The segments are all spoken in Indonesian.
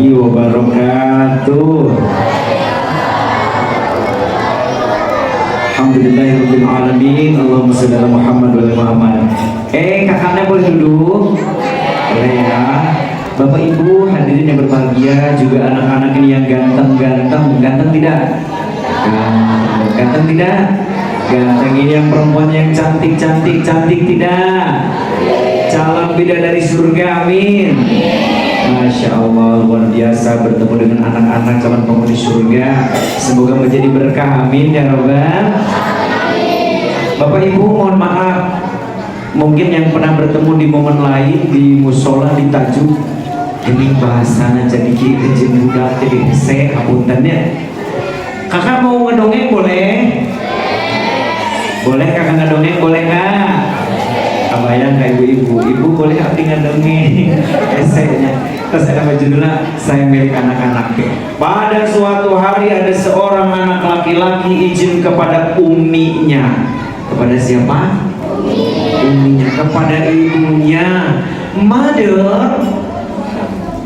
wabarakatuh. Alhamdulillahirabbil alamin. Allahumma shalli ala Muhammad wa ala Muhammad. Kakaknya boleh duduk? Boleh ya. Bapak Ibu hadirin yang berbahagia, juga anak-anak ini yang ganteng-ganteng. Ganteng tidak? Ganteng tidak? Ganteng ini yang perempuan yang cantik-cantik. Cantik tidak? Calon bidadari surga, amin. Masya Allah, luar biasa bertemu dengan anak-anak calon penghuni surga. Semoga menjadi berkah, amin ya Rabbal. Bapak Ibu mohon maaf, mungkin yang pernah bertemu di momen lain di musola di tajuk ini bahasanya jadi kejeng budak jadi hese apuntennya. Kakak mau ngedongeng boleh? Boleh kakak ngedongeng boleh nggak? Kebayang kayak ibu boleh abdi ngedongeng esenya. Terus ada judulnya saya milik anak-anak. Pada suatu hari ada seorang anak laki-laki izin kepada uminya. Kepada siapa? Uminya, kepada ibunya.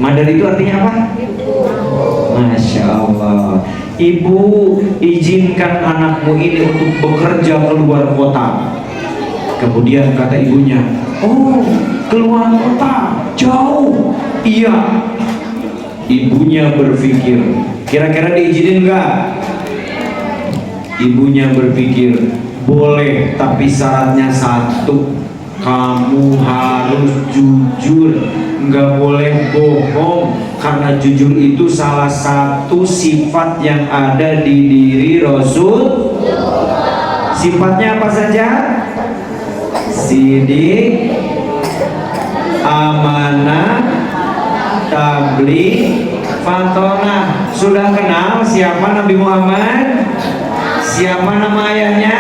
Mother itu artinya apa? Masya Allah. Ibu, izinkan anakmu ini untuk bekerja keluar kota. Kemudian kata ibunya, oh keluar kota jauh. Iya. Ibunya berpikir, kira-kira diizinin enggak? Ibunya berpikir, boleh, tapi syaratnya satu, kamu harus jujur, nggak boleh bohong, karena jujur itu salah satu sifat yang ada di diri Rasul. Sifatnya apa saja? Sidik, amanah, tabligh, fatonah. Sudah kenal siapa Nabi Muhammad? Siapa nama ayahnya?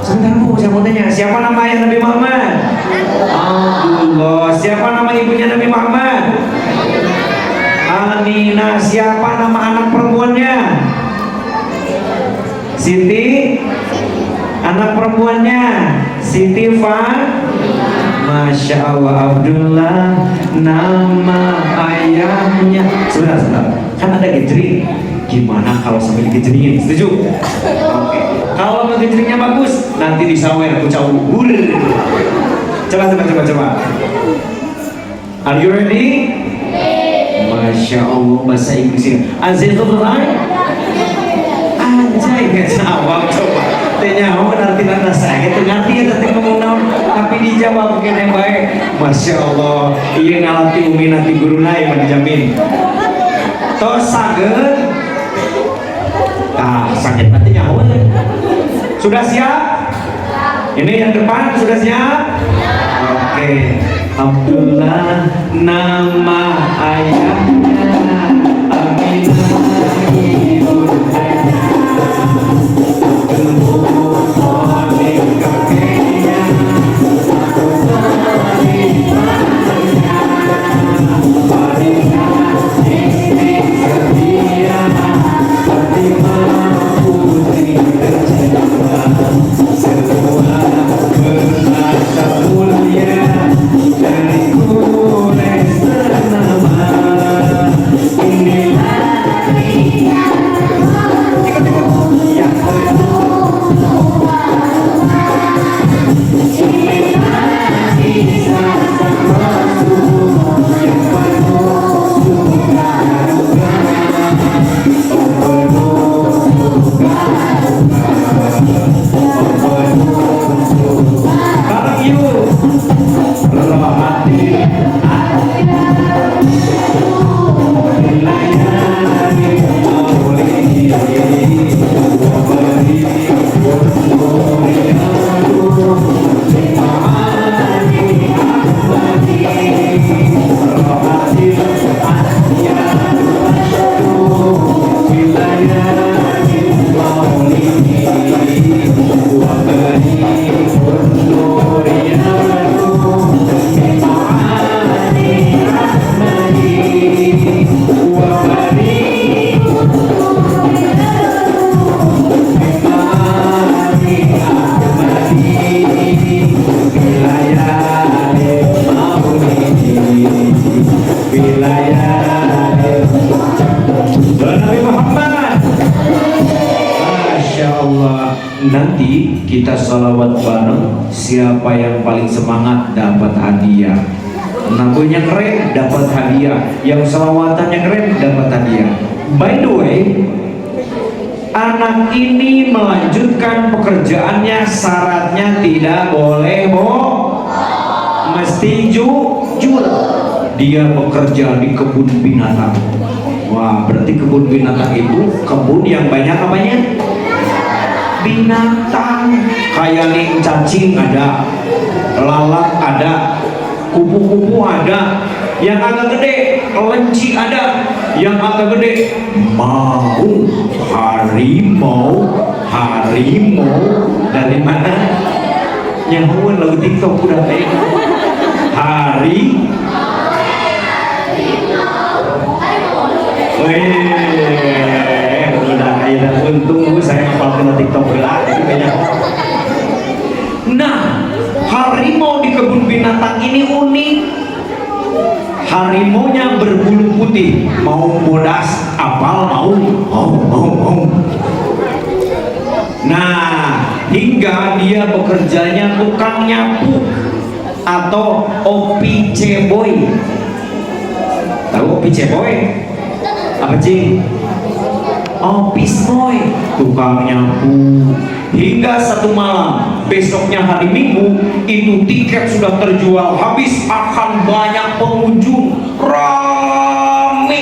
Sebentar Bu, saya mau tanya, siapa nama ayah Nabi Muhammad? Abdullah. Siapa nama ibunya Nabi Muhammad? Aminah. Siapa nama anak perempuannya? Siti. Anak perempuannya Siti Masya Allah. Abdullah nama ayahnya. Sebentar, kan ada gejring. Gimana kalau sambil gejringin? Setuju? Oke. Kalau gejringnya bagus, nanti disawer kucau. Coba. Are you ready? Masya Allah, bahasa Inggrisnya Azizul Rahim. Anjay, gak jawab. Coba tanya, mau ngerti nanda saya itu ngerti ya tadi ngomong naon, tapi dijawab mungkin yang baik. Masya Allah, iya ngalati umi nanti guru naik menjamin. Tos saged. Sakit nanti nyawa. Sudah siap? Ini yang depan sudah siap? Oke. Abdullah nama ayahnya, Aminah ibunda. Kita salawat bareng. Siapa yang paling semangat dapat hadiah. Nabunya keren dapat hadiah. Yang salawatannya keren dapat hadiah. By the way, anak ini melanjutkan pekerjaannya, syaratnya tidak boleh mesti jujur. Dia bekerja di kebun binatang. Wah, berarti kebun binatang itu kebun yang banyak apanya? Binatang. Kayak nih cacing ada, lalat ada, kupu-kupu ada, yang agak gede kelinci ada, yang agak gede harimau dari mana? Nyahuan lagu TikTok udah kayak udah kayak untung saya hafal kena TikTok kayaknya. Nah, harimau di kebun binatang ini unik. Harimaunya berbulu putih, mau bodas, apal mau. Nah, hingga dia bekerjanya tukang nyapu atau OPC boy. Tahu OPC boy? Apa sih? Office boy, tukang nyapu. Hingga satu malam, besoknya hari Minggu, itu tiket sudah terjual habis, akan banyak pengunjung, rame.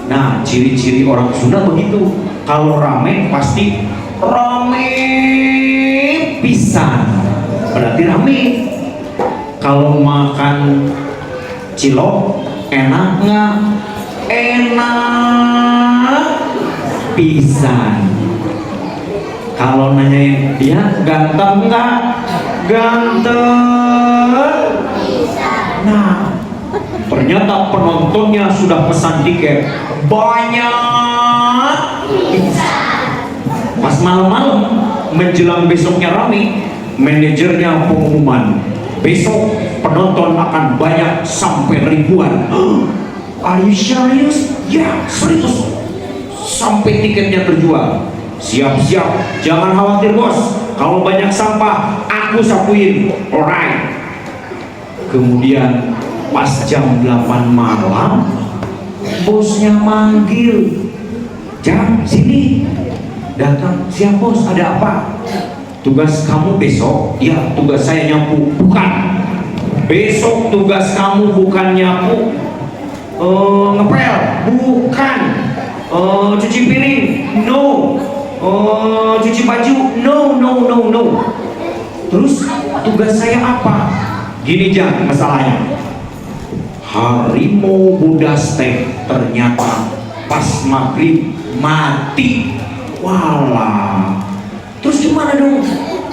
Nah, ciri-ciri orang Sunda begitu. Kalau rame pasti rame pisan, berarti rame. Kalau makan cilok enak nggak? Enak pisan. Kalau nanyain dia ganteng nggak? Ganteng. Nah, ternyata penontonnya sudah pesan tiket banyak. Pas malam-malam menjelang besoknya rame, manajernya pengumuman, besok penonton akan banyak sampai ribuan. Are you serious? Ya, serius. Sampai tiketnya terjual. Siap-siap, jangan khawatir bos, kalau banyak sampah aku sapuin. Alright. Kemudian pas jam 8 malam, bosnya manggil, "Jam sini." Datang, "Siap bos, ada apa?" "Tugas kamu besok." "Ya, tugas saya nyapu." "Bukan, besok tugas kamu bukan nyapu, ngepel." "Bukan, cuci piring." "No." "Cuci baju." No. "Terus tugas saya apa?" "Gini Jang, masalahnya harimau bodas teh ternyata pas maghrib mati." Walah, terus gimana dong?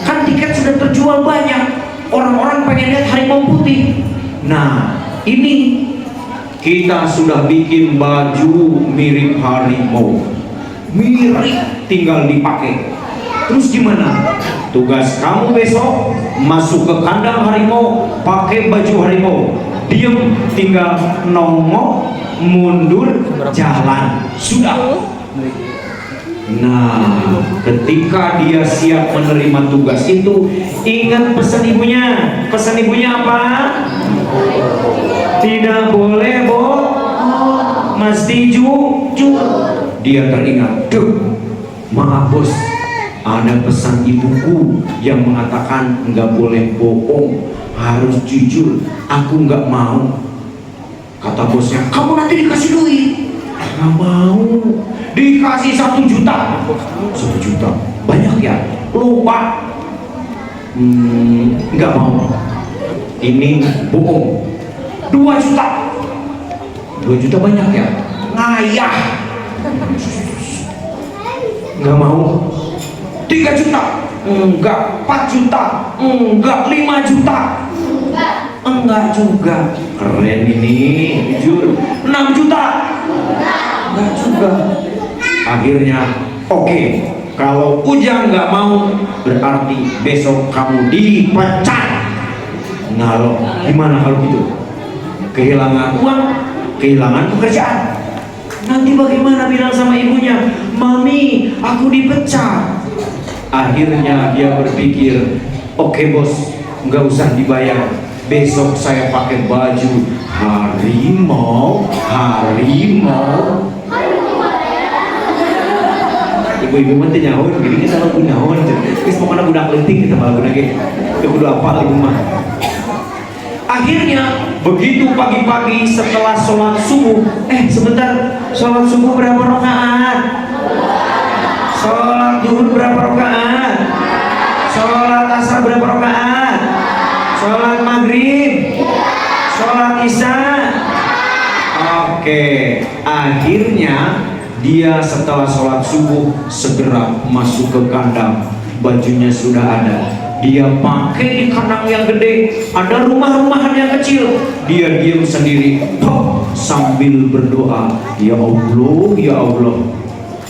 Kan tiket sudah terjual banyak, orang-orang pengen lihat harimau putih. Nah, ini kita sudah bikin baju mirip harimau, mirip, tinggal dipakai. Terus gimana? Tugas kamu besok masuk ke kandang harimau pakai baju harimau, diem, tinggal nongol, mundur, jalan, sudah. Nah, ketika dia siap menerima tugas itu, ingat pesan ibunya. Pesan ibunya apa? Tidak boleh mesti jujur. Dia teringat, "Duh, maaf bos, ada pesan ibuku yang mengatakan nggak boleh bohong, harus jujur. Aku nggak mau." Kata bosnya, "Kamu nanti dikasih duit." "Nggak mau." "Dikasih 1 juta." 1 juta banyak ya, lupa. Nggak mau, ini bohong. 2 juta. 2 juta banyak ya, ngayah. Nggak mau. 3 juta. Enggak. 4 juta. Enggak. 5 juta. Enggak juga. Keren ini, jujur. 6 juta. Enggak juga. Akhirnya, oke, kalau Ujang nggak mau, berarti besok kamu dipecat. Nah lo, gimana kalau gitu? Kehilangan uang, kehilangan pekerjaan. Nanti bagaimana bilang sama ibunya, "Mami, aku dipecat." Akhirnya dia berpikir, oke bos, nggak usah dibayar. Besok saya pakai baju harimau. Ibu-ibu mah teu nyaho, gini kita lagu nyaho. Geus pokona budak leutik kita malah budak ge. Teu kudu apal ibu mah. Akhirnya begitu pagi-pagi setelah sholat subuh, sebentar, sholat subuh berapa rakaat? Sholat zuhur berapa rakaat? Sholat asar berapa rakaat? Sholat maghrib? Sholat isya? Oke, akhirnya dia setelah sholat subuh segera masuk ke kandang. Bajunya sudah ada, dia pakai di kandang yang gede. Ada rumah-rumahan yang kecil, dia diam sendiri sambil berdoa, ya Allah,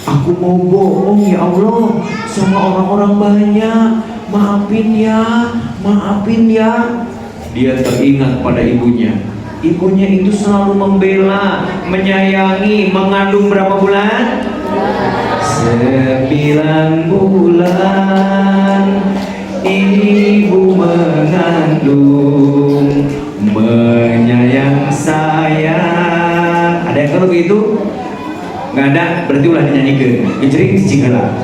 aku mau bohong ya Allah sama orang-orang banyak, maafin ya. Dia teringat pada ibunya itu selalu membela, menyayangi. Mengandung berapa bulan? 9 bulan ibu mengandung, menyayang sayang. Ada yang kalau begitu? Nggak ada, berarti ulah dinyanyikan. Ijering cicingala.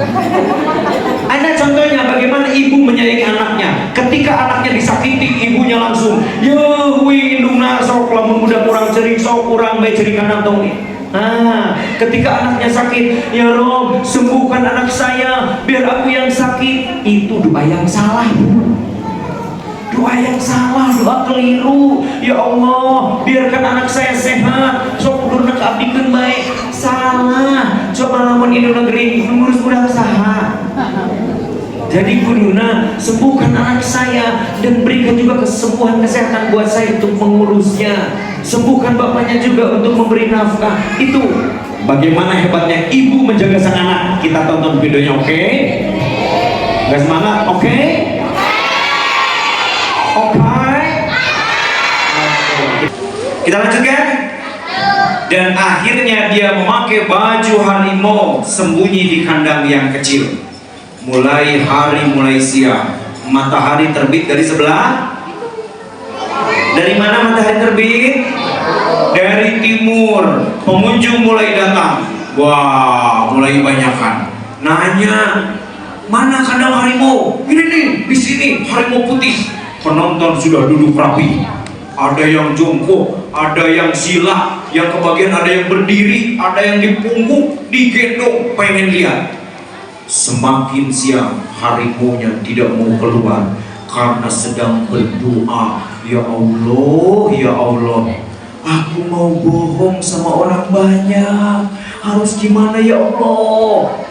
Ada contohnya bagaimana ibu menyayangi anaknya. Ketika anaknya disakiti, ibunya langsung, ya hui indungna sok lamun budak kurang cering, sok kurang bae cering anak tong nih. Ketika anaknya sakit, ya Rob, sembuhkan anak saya biar aku yang sakit. Itu doa yang salah, doa yang salah, doa keliru. Ya Allah, biarkan anak saya sehat, sok kudu nak abdikeun bae. Salah. Coba lamun Indo negeri ngurus budak saha. Jadi kuduna sembuhkan anak saya dan berikan juga kesembuhan kesehatan buat saya untuk mengurusnya. Sembuhkan bapaknya juga untuk memberi nafkah. Itu bagaimana hebatnya ibu menjaga sang anak. Kita tonton videonya, oke? Gak semangat, oke? Oke. Kita lanjutkan. Dan akhirnya dia memakai baju harimau, sembunyi di kandang yang kecil. Mulai hari, mulai siang, matahari terbit dari sebelah. Dari mana matahari terbit? Dari timur. Pengunjung mulai datang. Wah, mulai banyakan. Nanya, mana kandang harimau? Ini nih, di sini harimau putih. Penonton sudah duduk rapi. Ada yang jongkok, ada yang sila, yang kebagian ada yang berdiri, ada yang di punggung, digendong, pengen lihat. Semakin siang, harimaunya tidak mau keluar karena sedang berdoa. Ya Allah, aku mau bohong sama orang banyak. Harus gimana ya Allah?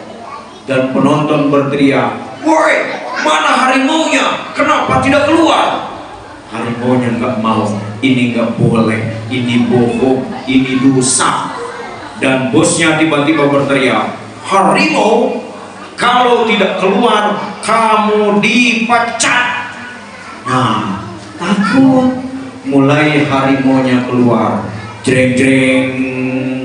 Dan penonton berteriak, woi, mana harimaunya? Kenapa tidak keluar? Harimaunya nggak mau, ini nggak boleh, ini bohong, ini dosa. Dan bosnya tiba-tiba berteriak, harimau, kalau tidak keluar kamu dipecat. Nah, takut. Mulai harimaunya keluar, jreng-jreng,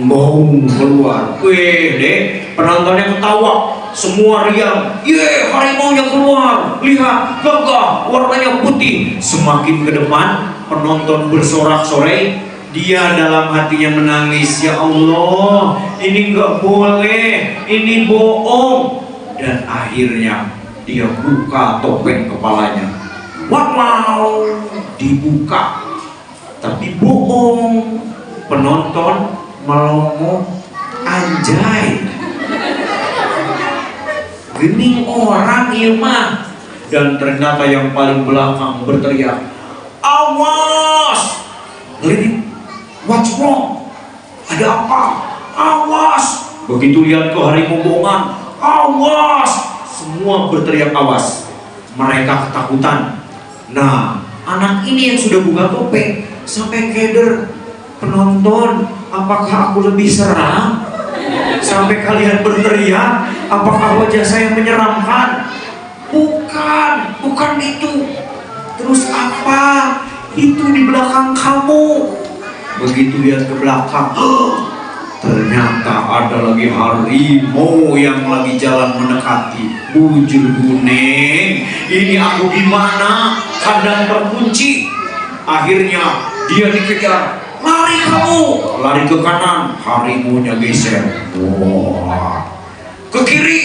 bohong keluar. Wih deh, penontonnya ketawa. Semua riang, ye, harimaunya keluar, lihat, gagah, warnanya putih. Semakin ke depan, penonton bersorak-sorai. Dia dalam hatinya menangis, ya Allah, ini nggak boleh, ini bohong. Dan akhirnya dia buka topeng kepalanya. Wow, dibuka, tapi bohong. Penonton melongo, anjay, gening orang ieu mah. Dan ternyata yang paling belakang berteriak, awas, ngelirik, what's wrong? Ada apa? Awas. Begitu lihat ke harimau bohongan, awas. Semua berteriak awas. Mereka ketakutan. Nah, anak ini yang sudah buka topeng sampai keder. Penonton, apakah aku lebih seram? Sampai kalian berteriak, apakah wajah saya menyeramkan? Bukan itu. Terus apa? Itu di belakang kamu. Begitu lihat ke belakang, Ternyata ada lagi harimau yang lagi jalan mendekati. Bujur Guneng, ini aku gimana? Kandang terkunci. Akhirnya dia dikejar. Lari kamu, lari ke kanan, harimaunya geser. Wah, ke kiri.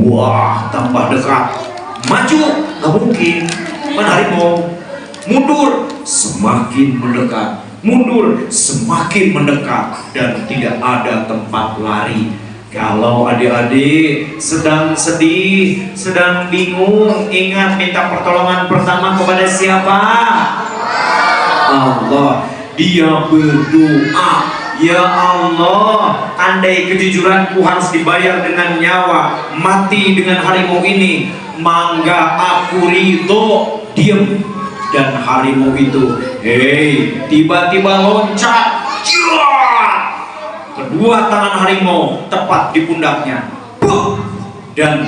Wah, tambah dekat. Maju, nggak mungkin. Mana harimau? Mundur, semakin mendekat. Mundur, semakin mendekat. Dan tidak ada tempat lari. Kalau adik-adik sedang sedih, sedang bingung, ingat minta pertolongan pertama kepada siapa? Allah. Dia berdoa, ya Allah, andai kejujuranku harus dibayar dengan nyawa, mati dengan harimau ini, mangga aku ridho. Diam. Dan harimau itu, tiba-tiba loncat. Kedua tangan harimau tepat di pundaknya. Dan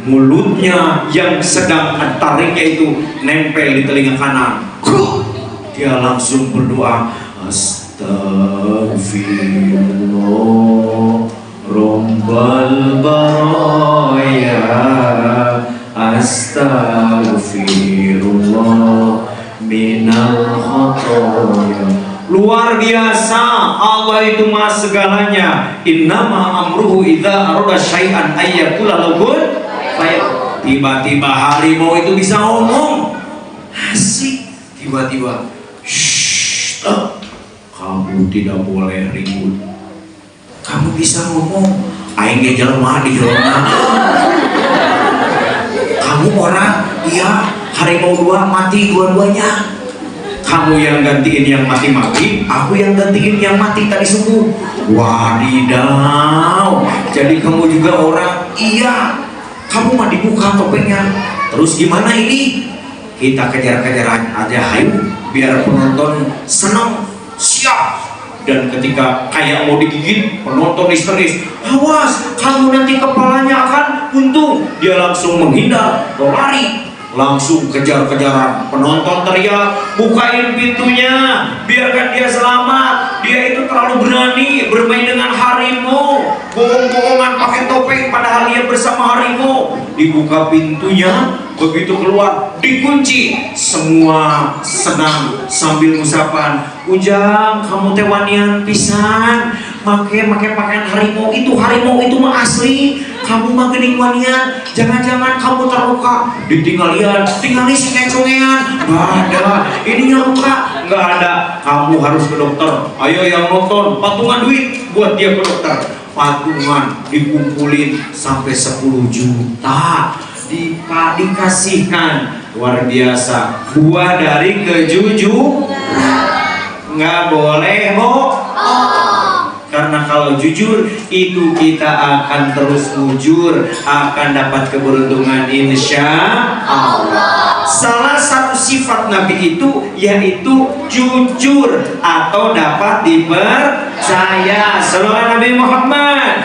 mulutnya yang sedang tariknya itu nempel di telinga kanan. Dia langsung berdoa, Astagfirullah Rabbal baraya, Astagfirullah minal khotoya. Luar biasa, Allah itu maha segalanya. Innama amruhu idza arada syai'an ayyakula lahul fayakun. Tiba-tiba harimau itu bisa ngomong. Asik. Tiba-tiba, kamu tidak boleh ribut. Kamu bisa ngomong, aing ge jelema di jelema. Kamu orang, iya, harimau dua mati dua-duanya. Kamu yang gantiin yang mati-mati, aku yang gantiin yang mati tadi subuh. Wadidaw, jadi kamu juga orang, iya. Kamu mah dibuka topengnya. Terus gimana ini? Kita kejar-kejaran aja, hayu, biar penonton senang. Siap. Dan ketika kayak mau digigit, penonton histeris. Awas, kamu nanti kepalanya akan buntung. Dia langsung menghindar, lari, langsung kejar-kejaran. Penonton teriak, bukain pintunya, biarkan dia selamat. Dia itu terlalu berani bermain dengan harimau, bohong-bohongan pakai topeng, padahal dia bersama harimau. Dibuka pintunya, begitu keluar dikunci. Semua senang sambil usapan, Ujang, kamu teh wanian pisan make pakaian harimau itu mah asli. Kamu mah geuning wanian, jangan-jangan kamu terluka. Ditinggalin si kencongean. Nggak ada, ini yang luka nggak ada. Kamu harus ke dokter. Ayo yang nonton, patungan duit buat dia ke dokter. Patungan dikumpulin sampai 10 juta. Dikasihkan. Luar biasa, buah dari kejujuran. Nggak boleh bohong, karena kalau jujur itu kita akan terus mujur, akan dapat keberuntungan insya Allah. Salah satu sifat Nabi itu yaitu jujur atau dapat dipercaya. Salawat Nabi Muhammad.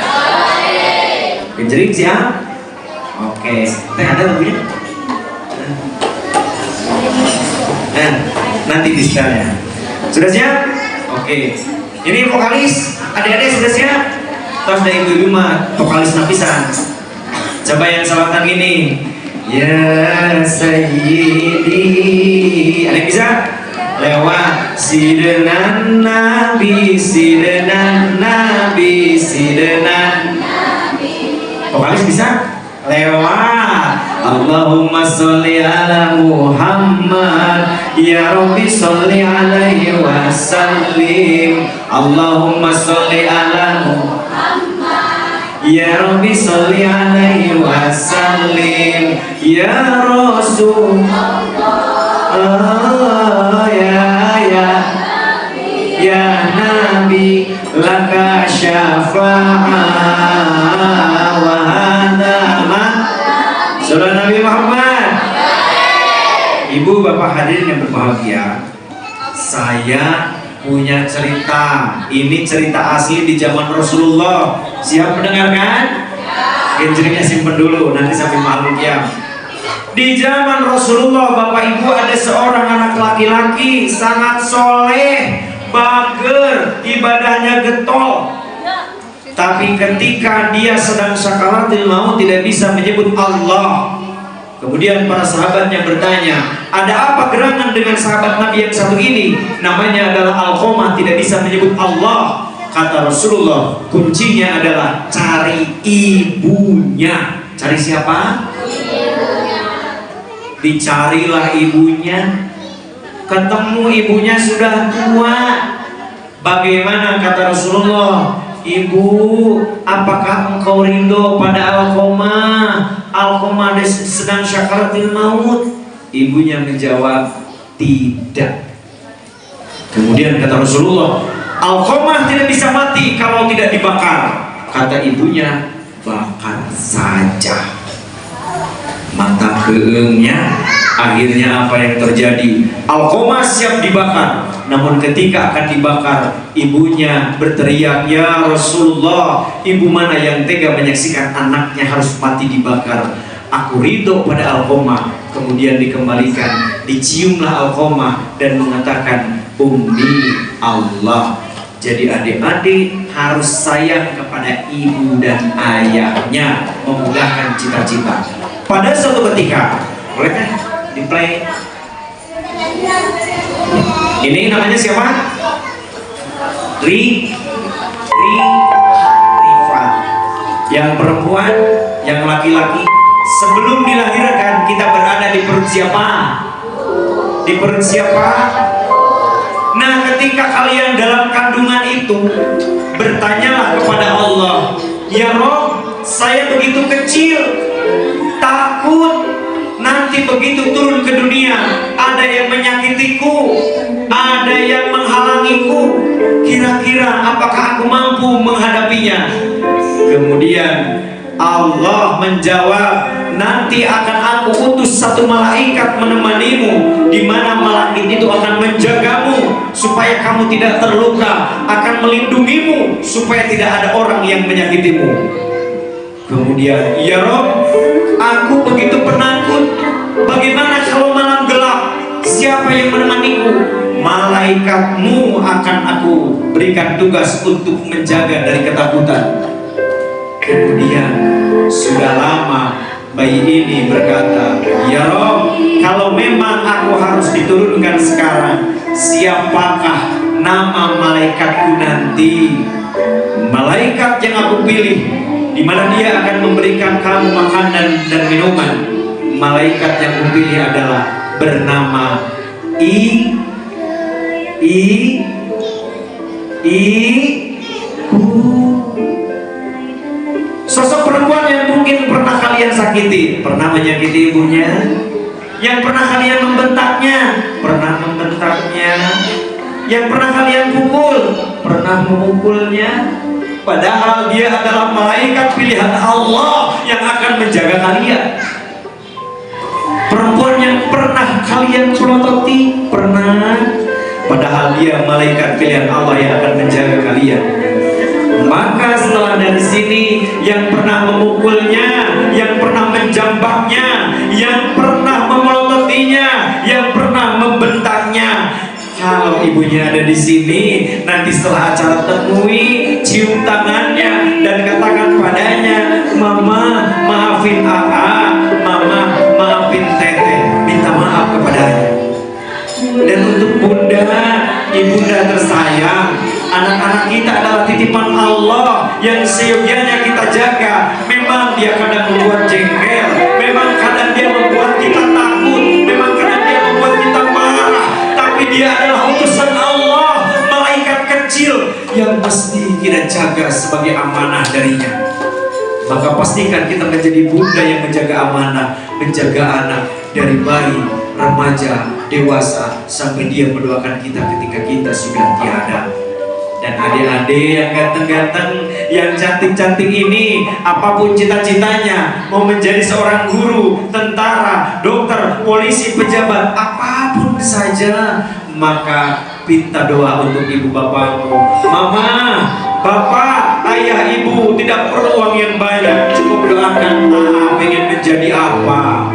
Kejerik siap? Oke, ada lagunya? Nanti di setelahnya. Sudah siap? Oke. Ini vokalis, adik-adik sudah siap? Terus dari ibu-ibu mah vokalis napisan. Coba yang salatan ini. Ya Sayyidi. Ada yang bisa? Lewat sidenan Nabi, sidenan Nabi, sidenan Nabi. Vokalis bisa? Lewat Allahumma sholli ala Muhammad, ya Rabbi sholli alaihi wa sallim. Allahumma sholli ala Muhammad, ya Rabbi sholli alaihi wa sallim. Ya Rasulullah, ya Nabi, laka syafa'ah wa hadha ma. Saudara Nabi Muhammad. Ibu bapak hadirin yang berbahagia, saya punya cerita. Ini cerita asli di zaman Rasulullah. Siap mendengarkan? Genjrengnya simpen dulu, nanti sampai makhluk ya. Di zaman Rasulullah, bapak ibu, ada seorang anak laki-laki sangat soleh, bager, ibadahnya getol. Tapi ketika dia sedang sakaratul maut tidak bisa menyebut Allah. Kemudian para sahabatnya bertanya, ada apa gerangan dengan sahabat Nabi yang satu ini? Namanya adalah Alqamah, tidak bisa menyebut Allah. Kata Rasulullah, kuncinya adalah cari ibunya. Cari siapa? Ibunya. Dicarilah ibunya. Ketemu ibunya sudah tua. Bagaimana kata Rasulullah? Ibu, apakah engkau rindu pada Alqamah? Alqamah sedang syakaratul maut. Ibunya menjawab, tidak. Kemudian kata Rasulullah, Alqamah tidak bisa mati kalau tidak dibakar. Kata ibunya, bakar saja. Mata keengnya, akhirnya apa yang terjadi? Alqamah siap dibakar. Namun ketika akan dibakar, ibunya berteriak, ya Rasulullah, ibu mana yang tega menyaksikan anaknya harus mati dibakar? Aku ridho pada Alqamah. Kemudian dikembalikan, diciumlah Alqamah dan mengatakan, Ummi Allah. Jadi adik-adik harus sayang kepada ibu dan ayahnya, memudahkan cita-cita. Pada suatu ketika, boleh kan di play? Ini namanya siapa? Rifat. Yang perempuan, yang laki-laki. Sebelum dilahirkan kita berada di perut siapa? Di perut siapa? Nah, ketika kalian dalam kandungan itu, bertanyalah kepada Allah, ya Rob, saya begitu kecil, takut nanti begitu turun ke dunia ada yang menyakitiku, ada yang menghalangiku. Kira-kira apakah aku mampu menghadapinya? Kemudian Allah menjawab, nanti akan aku utus satu malaikat menemanimu, di mana malaikat itu akan menjagamu supaya kamu tidak terluka, akan melindungimu supaya tidak ada orang yang menyakitimu. Kemudian, ya Rob, aku begitu penakut. Bagaimana kalau malam gelap? Siapa yang menemaniku? Malaikatmu akan aku berikan tugas untuk menjaga dari ketakutan. Kemudian sudah lama bayi ini berkata, ya Rob, kalau memang aku harus diturunkan sekarang, siapakah nama malaikatku nanti? Malaikat yang aku pilih, di mana dia akan memberikan kamu makanan dan minuman. Malaikat yang aku pilih adalah bernama Sosok perempuan yang mungkin pernah kalian sakiti, pernah menyakiti ibunya, yang pernah kalian membentaknya, pernah membentaknya, yang pernah kalian pukul, pernah memukulnya. Padahal dia adalah malaikat pilihan Allah yang akan menjaga kalian. Perempuan yang pernah kalian pelototi, pernah. Padahal dia malaikat pilihan Allah yang akan menjaga kalian. Maka setelah dari sini, yang pernah memukulnya, yang pernah menjambaknya, yang pernah memelototinya, yang pernah membentaknya, kalau ibunya ada di sini, nanti setelah acara temui, cium tangannya dan katakan padanya, Mama maafin Aa, Mama maafin Teteh, minta maaf kepadanya. Dan untuk Bunda, ibunda tersayang, anak-anak kita adalah titipan Allah yang seyogianya kita jaga. Memang dia kadang membuat jengkel, memang kadang dia membuat kita takut, memang kadang dia membuat kita marah, tapi dia adalah utusan Allah, malaikat kecil yang mesti kita jaga sebagai amanah darinya. Maka pastikan kita menjadi bunda yang menjaga amanah, menjaga anak dari bayi, remaja, dewasa, sampai dia mendoakan kita ketika kita sudah tiada. Dan adik-adik yang ganteng-ganteng, yang cantik-cantik ini, apapun cita-citanya, mau menjadi seorang guru, tentara, dokter, polisi, pejabat, apapun saja, maka minta doa untuk ibu bapakmu. Mama, bapak, ayah, ibu tidak perlu uang yang banyak, cukup doakan. Pengen menjadi apa?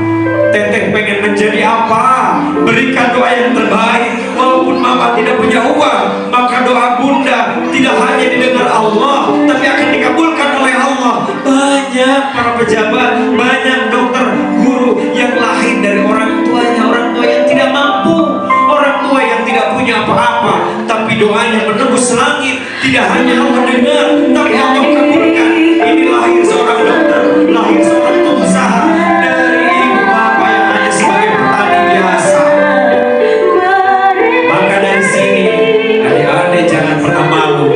Teteh pengen menjadi apa? Berikan doa yang terbaik. Walaupun mama tidak punya uang, maka doa bunda para pejabat, banyak dokter, guru yang lahir dari orang tuanya, orang tua yang tidak mampu, orang tua yang tidak punya apa-apa, tapi doanya menembus langit. Tidak hanya Allah dengar, tapi Allah kabulkan. Ini lahir seorang dokter, lahir seorang pengusaha dari ibu bapak yang hanya sebagai petani biasa. Maka dari sini, adik-adik jangan pernah malu.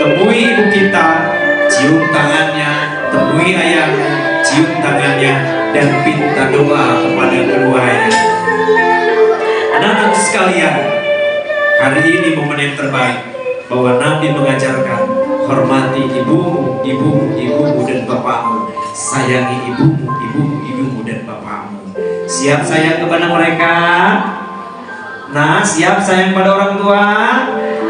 Temui ibu kita, cium tangannya. Temui ayahmu, cium tangannya, dan minta doa kepada keduanya. Anak-anak sekalian, hari ini momen yang terbaik bahwa Nabi mengajarkan hormati ibumu, ibumu dan bapakmu. Sayangi ibumu dan bapakmu. Siap sayang kepada mereka? Nah, siap sayang pada orang tua?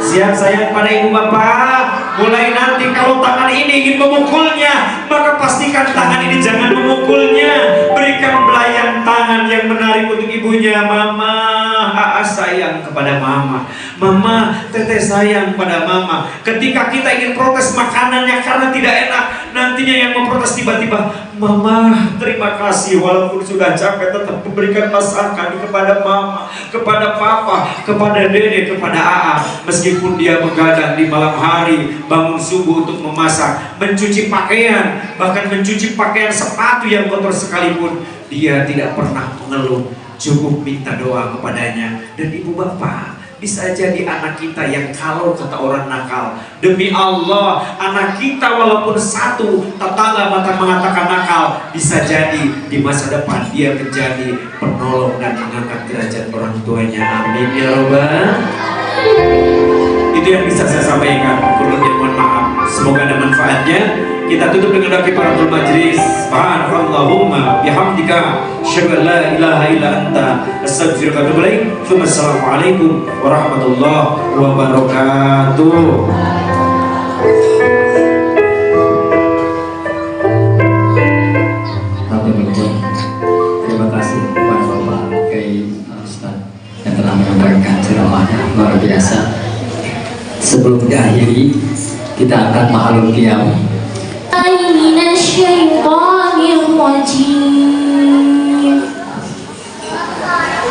Siap sayang pada ibu bapak? Mulai nanti kalau tangan ini ingin memukulnya, maka pastikan tangan ini jangan memukulnya. Berikan belayan tangan yang menarik untuk ibunya. Mama, sayang kepada mama. Mama, teteh sayang pada mama. Ketika kita ingin protes makanannya karena tidak enak, nantinya yang memprotes tiba-tiba, mama, terima kasih walaupun sudah capek tetap memberikan masakan kepada mama, kepada papa, kepada dede, kepada aa. Meskipun dia begadang di malam hari, bangun subuh untuk memasak, mencuci pakaian, bahkan mencuci pakaian sepatu yang kotor sekalipun, dia tidak pernah mengeluh. Cukup minta doa kepadanya. Dan ibu bapak, bisa jadi anak kita yang kalau kata orang nakal. Demi Allah, anak kita walaupun satu tetangga mengatakan nakal, bisa jadi di masa depan dia menjadi penolong dan mengangkat derajat orang tuanya. Amin ya Rabbal. Itu yang bisa saya sampaikan. Kurang lebih mohon maaf. Semoga ada manfaatnya. Kita tutup dengan doa kifaratul majlis. Subhanallahumma bihamdika asyhadu an la ilaha illa anta astaghfiruka wa atubu ilaik. Wassalamualaikum warahmatullahi wabarakatuh. Terima kasih kepada Bapak Kiai Ustaz yang telah menyampaikan ceramahnya luar biasa. Sebelum diakhiri, kita angkat makhluk qiyam.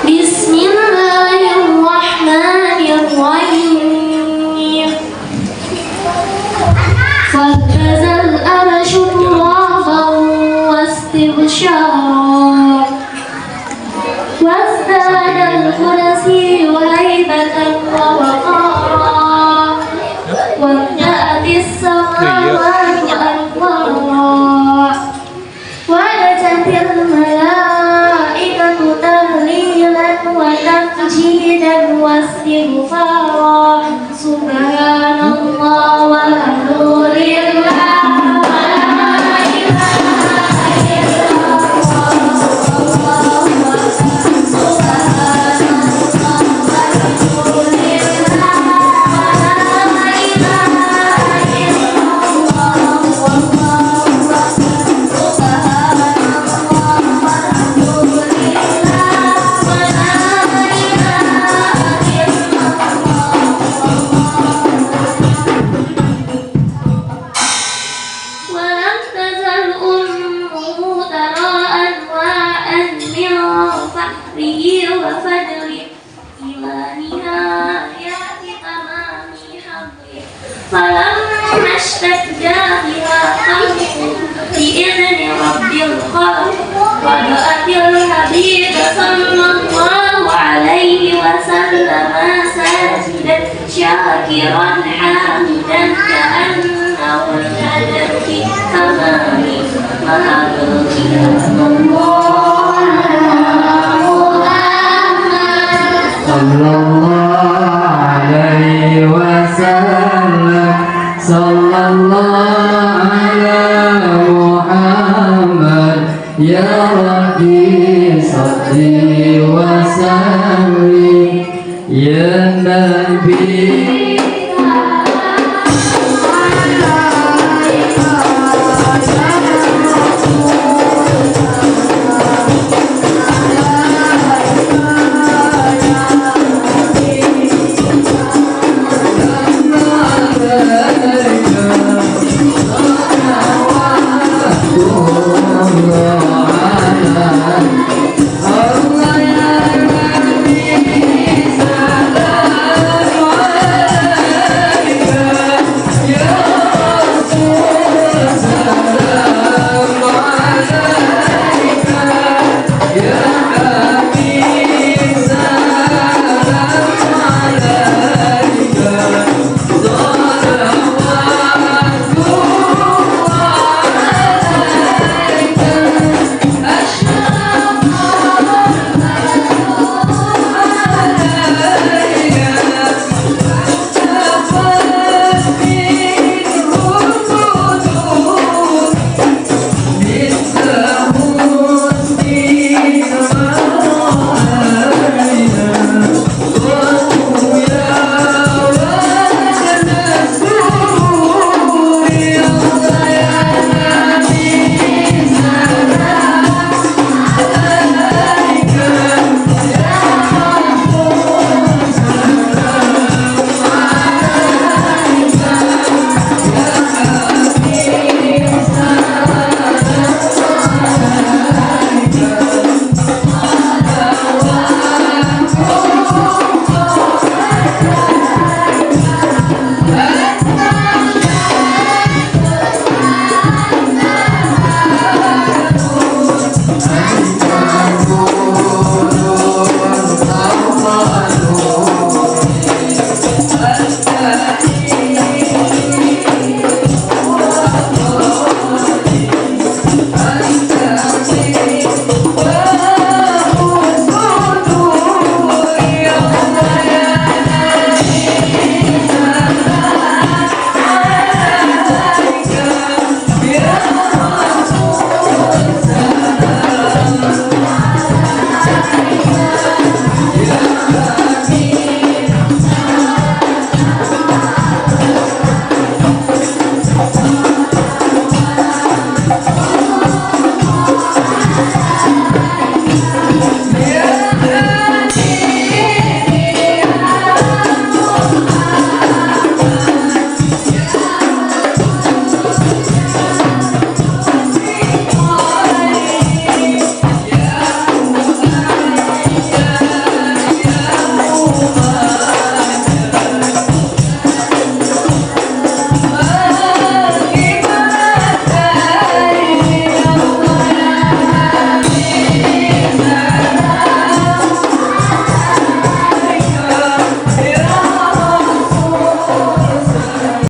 Bismillahirrahmanirrahim. Fahtazal arsyu raban wastibsyara wazdadal kursi haibatan wa waqara waja'atis samawati anwara wanajatil malaikatu tahlilan wa tamjidan wastighfara subhanallah walhamdulillah. فلما اشتد بها قلبه بإذن رب الخلق وجاءت الحبيب صلى الله عليه وسلم ساجدا شاكرا حامدا كأنه الهدف في تمام Ya Rabbi salli wa sallim ya Nabi. Oh Allah